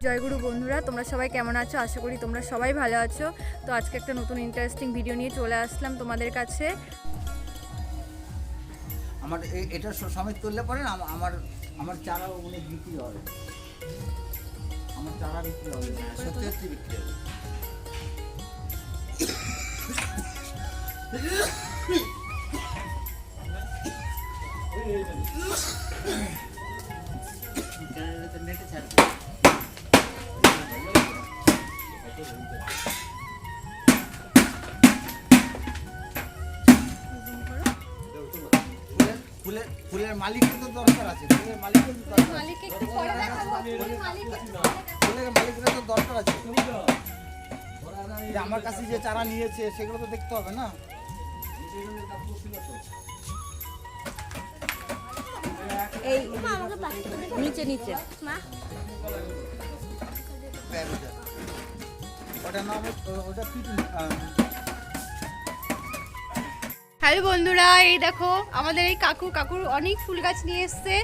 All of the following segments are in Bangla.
জয়গুরু বন্ধুরা, তোমরা সবাই কেমন আছো? আশা করি তোমরা সবাই ভালো আছো। তো আজকে একটা নতুন ইন্টারেস্টিং ভিডিও নিয়ে চলে আসলাম তোমাদের কাছে। আমার এটা সমেত করলে পরে আমার চারা অনেক বিক্রি হবে, আমার চারা বিক্রি হবে, সত্যি সত্যি বিক্রি হবে। নেটে ছাড়বে ফুলের মালিকের তো দরকার আছে, ফুলের মালিকের তো দরকার আছে। আমার কাছে যে চারা নিয়েছে সেগুলো তো দেখতে হবে না। এই নিচে নিচে ওটা না, ওটা হ্যালো বন্ধুরা, এই দেখো আমাদের এই কাকুর অনেক ফুল গাছ নিয়ে এসছে।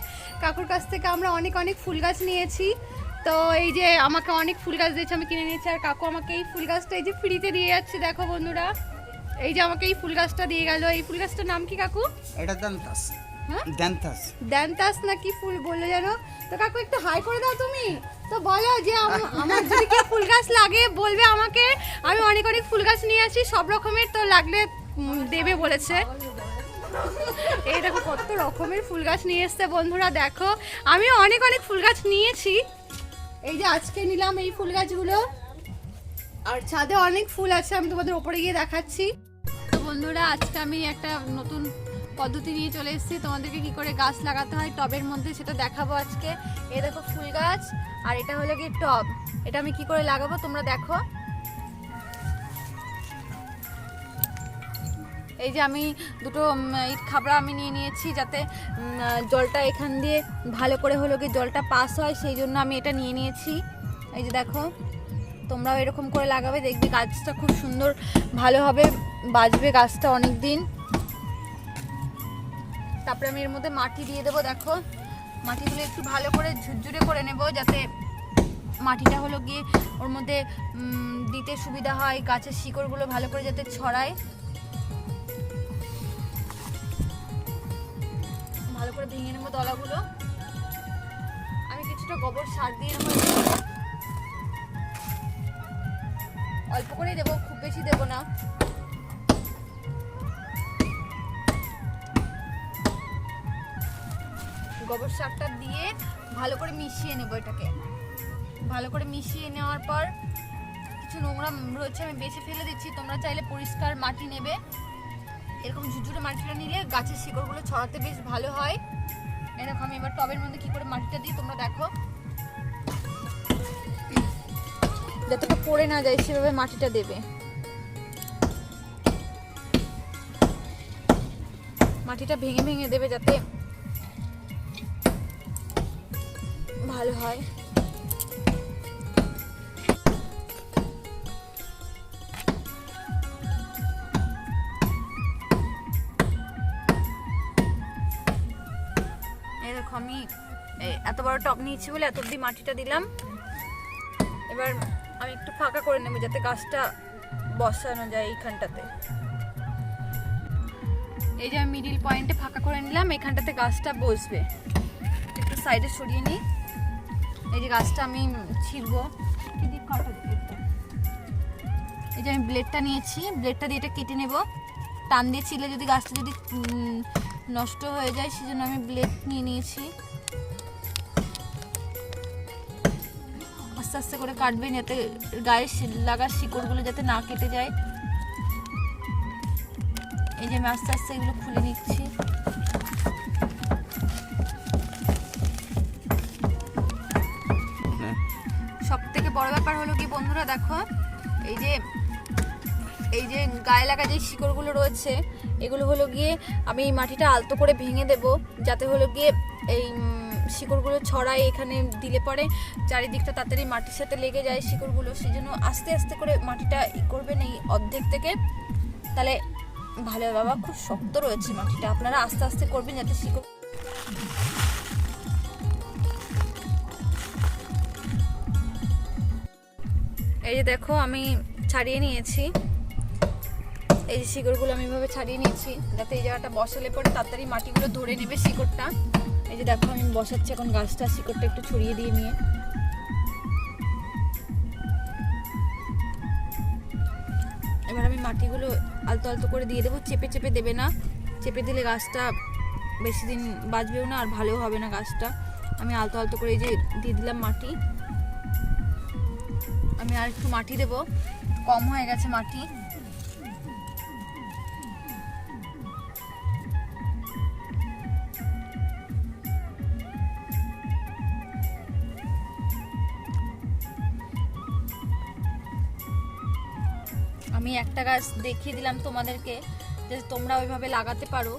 কাকুর কাছ থেকে আমরা অনেক ফুল গাছ নিয়েছি। তো এই যে আমাকে অনেক ফুল গাছ দিয়েছে, আমি কিনে নিয়েছি। আর কাকু আমাকে এই ফুল গাছটা এই যে ফ্রিতে দিয়ে যাচ্ছে। দেখো বন্ধুরা, এই যে আমাকে এই ফুল গাছটা দিয়ে গেল। এই ফুল গাছটার নাম কি কাকু? এটা দ্যান্থাস। হ্যাঁ, দ্যান্থাস না কি ফুল বললে জানো তো? কাকু একটু হাই করে দাও তুমি। তো বলো যে আমার যদি কেউ ফুল গাছ লাগে বলবে আমাকে। আমি অনেক ফুল গাছ নিয়ে আসি সব রকমের, তো লাগলে দেবে বলেছে। এই দেখো কত রকমের ফুল গাছ নিয়ে এসছে বন্ধুরা। দেখো আমিও অনেক ফুল গাছ নিয়েছি। এই যে আজকে নিলাম এই ফুল গাছগুলো। আর ছাদে অনেক ফুল আছে, আমি তোমাদের ওপরে গিয়ে দেখাচ্ছি। তো বন্ধুরা, আজকে আমি একটা নতুন পদ্ধতি নিয়ে চলে এসেছি। তোমাদেরকে কি করে গাছ লাগাতে হয় টবের মধ্যে সেটা দেখাবো আজকে। এই দেখো ফুল গাছ, আর এটা হলো কি টব। এটা আমি কি করে লাগাবো তোমরা দেখো। এই যে আমি দুটো ইট খাবড়া আমি নিয়ে নিয়েছি, যাতে জলটা এখান দিয়ে ভালো করে হলো কি জলটা পাস হয়, সেই জন্য আমি এটা নিয়ে নিয়েছি। এই যে দেখো, তোমরাও এরকম করে লাগাবে, দেখবে গাছটা খুব সুন্দর ভালো হবে, বাঁচবে গাছটা অনেক দিন। তারপরে আমি এর মধ্যে মাটি দিয়ে দেবো। দেখো মাটিগুলো একটু ভালো করে ঝুরঝুরে করে নেব, যাতে মাটিটা হলো গিয়ে ওর মধ্যে দিতে সুবিধা হয়, গাছের শিকড়গুলো ভালো করে যাতে ছড়ায়। ভালো করে ভেঙে নেবো তলাগুলো। আমি কিছুটা গোবর সার দিয়ে নেবো, অল্প করেই দেবো, খুব বেশি দেবো না। গোবর সারটা দিয়ে ভালো করে মিশিয়ে নেবো। এটাকে ভালো করে মিশিয়ে নেওয়ার পর কিছু নোংরা রয়েছে আমি বেছে ফেলে দিচ্ছি। তোমরা চাইলে পরিষ্কার মাটি নেবে। এরকম ঝুরঝুরে মাটিটা নিলে গাছের শিকড়গুলো ছড়াতে বেশ ভালো হয়। এরকম আমি এবার টবের মধ্যে কি করে মাটিটা দিই তোমরা দেখো, যতটা পড়ে না যায় সেভাবে মাটিটা দেবে। মাটিটা ভেঙে দেবে যাতে ভালো হয়। আমি এত বড় টব নিয়েছি বলে এত অব্দি মাটিটা দিলাম। এবার আমি একটু ফাঁকা করে নেব যাতে গাছটা বসানো যায় এইখানটাতে। এই যে আমি মিডিল পয়েন্টে ফাঁকা করে নিলাম, এখানটাতে গাছটা বসবে। একটু সাইডে সরিয়ে নিই। এই যে গাছটা আমি ছিঁড়বো। এই যে আমি ব্লেডটা নিয়েছি, ব্লেডটা দিয়ে এটা কেটে নেব। টান দিয়ে ছিলে যদি গাছটা যদি নষ্ট হয়ে যায়, সেজন্য আমি ব্লেড নিয়ে নিয়েছি। আস্তে আস্তে করে কাটবেন, যাতে গায়ে লাগা শিকড়গুলো যাতে না কেটে যায়। এই যে আমি আস্তে আস্তে এগুলো খুলে নিচ্ছি। সব থেকে বড় ব্যাপার হলো কি বন্ধুরা, দেখো এই যে গায়ে লাগা যে শিকড়গুলো রয়েছে, এগুলো হলো গিয়ে আমি এই মাটিটা আলতো করে ভেঙে দেব, যাতে হলো গিয়ে এই শিকড়গুলো ছড়ায়। এখানে দিলে পরে চারিদিকটা তাড়াতাড়ি মাটির সাথে লেগে যায় শিকড়গুলো। সেই জন্য আস্তে আস্তে করে মাটিটা করবেন এই অর্ধেক থেকে, তাহলে ভালো। বাবা খুব শক্ত রয়েছে মাটিটা, আপনারা আস্তে আস্তে করবেন যাতে শিকড়। এই যে দেখো আমি ছাড়িয়ে নিয়েছি, এই যে শিকড়গুলো আমি এভাবে ছাড়িয়ে নিয়েছি যাতে এই জায়গাটা বসালে পরে তাড়াতাড়ি মাটিগুলো ধরে নেবে শিকড়টা। এই যে দেখো আমি বসাচ্ছি এখন গাছটা, শিকড়টা একটু ছড়িয়ে দিয়ে নিয়ে। এবার আমি মাটিগুলো আলতো আলতো করে দিয়ে দেবো, চেপে চেপে দেবে না, চেপে দিলে গাছটা বেশি দিন বাঁচবেও না আর ভালোও হবে না গাছটা। আমি আলতো আলতো করে এই যে দিয়ে দিলাম মাটি। আমি আর একটু মাটি দেবো, কম হয়ে গেছে মাটি। আমি একটা গাছ দেখিয়ে দিলাম তোমাদেরকে যে তোমরা ওইভাবে লাগাতে পারো।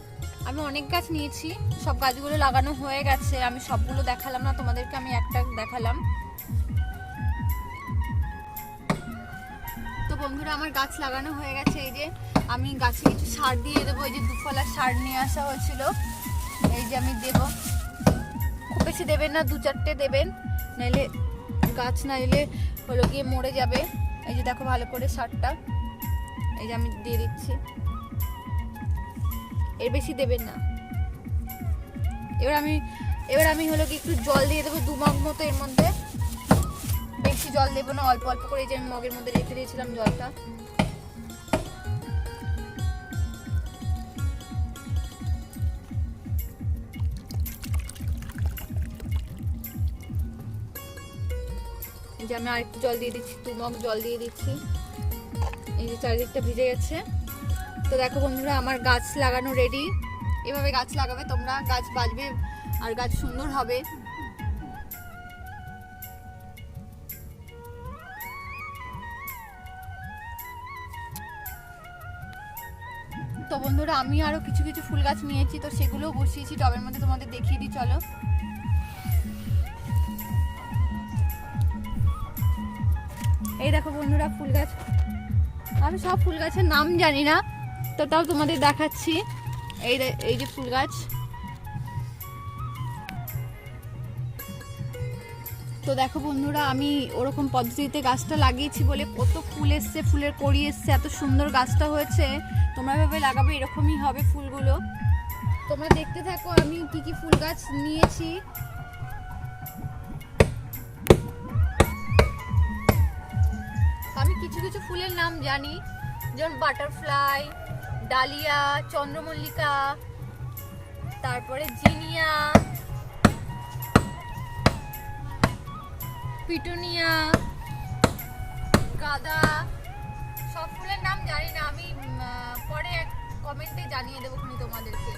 আমি অনেক গাছ নিয়েছি, সব গাছগুলো লাগানো হয়ে গেছে, আমি সবগুলো দেখালাম না তোমাদেরকে, আমি একটা দেখালাম। তো বন্ধুরা আমার গাছ লাগানো হয়ে গেছে। এই যে আমি গাছে কিছু সার দিয়ে দেবো, এই যে দুফলার সার নিয়ে আসা হয়েছিল, এই যে আমি দেবো। খুব বেশি দেবেন না, 2-4টে দেবেন, নাইলে গাছ নাইলে হলো গিয়ে মরে যাবে। এই যে দেখো ভালো করে সারটা এই যে আমি দিয়ে দিচ্ছি, এর বেশি দেবেন না। এবার আমি হলো কি একটু জল দিয়ে দেবো 2 মগ মতো, এর মধ্যে বেশি জল দেবো না, অল্প অল্প করে। এই যে আমি মগের মধ্যে রেখে দিয়েছিলাম জলটা। এই যে আমি আরেকটু জল দিয়ে দিচ্ছি, 2 মগ জল দিয়ে দিচ্ছি। এই যে চারিদিকটা ভিজে গেছে। তো দেখো বন্ধুরা আমার গাছ লাগানো রেডি। এভাবে গাছ লাগাবে তোমরা, গাছ বাঁচবে আর গাছ সুন্দর হবে। তো বন্ধুরা আমি আরো কিছু কিছু ফুল গাছ নিয়েছি, তো সেগুলোও বসিয়েছি টবের মধ্যে, তোমাদের দেখিয়ে দিই চলো। এই দেখো বন্ধুরা ফুল গাছ, আমি সব ফুল গাছের নাম জানি না, তো তাও তোমাদের দেখাচ্ছি। এই যে ফুল গাছ, তো দেখো বন্ধুরা আমি ওরকম পদ্ধতিতে গাছটা লাগিয়েছি বলে কত ফুল এসছে, ফুলের কড়ি এসছে, এত সুন্দর গাছটা হয়েছে। তোমরা ভাবে লাগাবে এরকমই হবে ফুলগুলো। তোমরা দেখতে থাকো আমি কি কি ফুল গাছ নিয়েছি। আমি কিছু কিছু ফুলের নাম জানি, যেমন বাটারফ্লাই, ডালিয়া, চন্দ্রমল্লিকা, তারপরে জিনিয়া, পিটুনিয়া, গাঁদা, সব ফুলের নাম জানি না। আমি পরে কমেন্টে জানিয়ে দেবো তোমাদেরকে।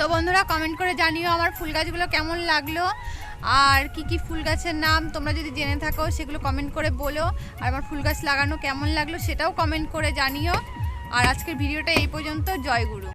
তো বন্ধুরা কমেন্ট করে জানিও আমার ফুল গাছগুলো কেমন লাগলো, আর কি কি ফুল গাছের নাম তোমরা যদি জেনে থাকো সেগুলো কমেন্ট করে বলো। আর আমার ফুল গাছ লাগানো কেমন লাগলো সেটাও কমেন্ট করে জানিও। আর আজকের ভিডিওটা এই পর্যন্ত। জয় গুরু।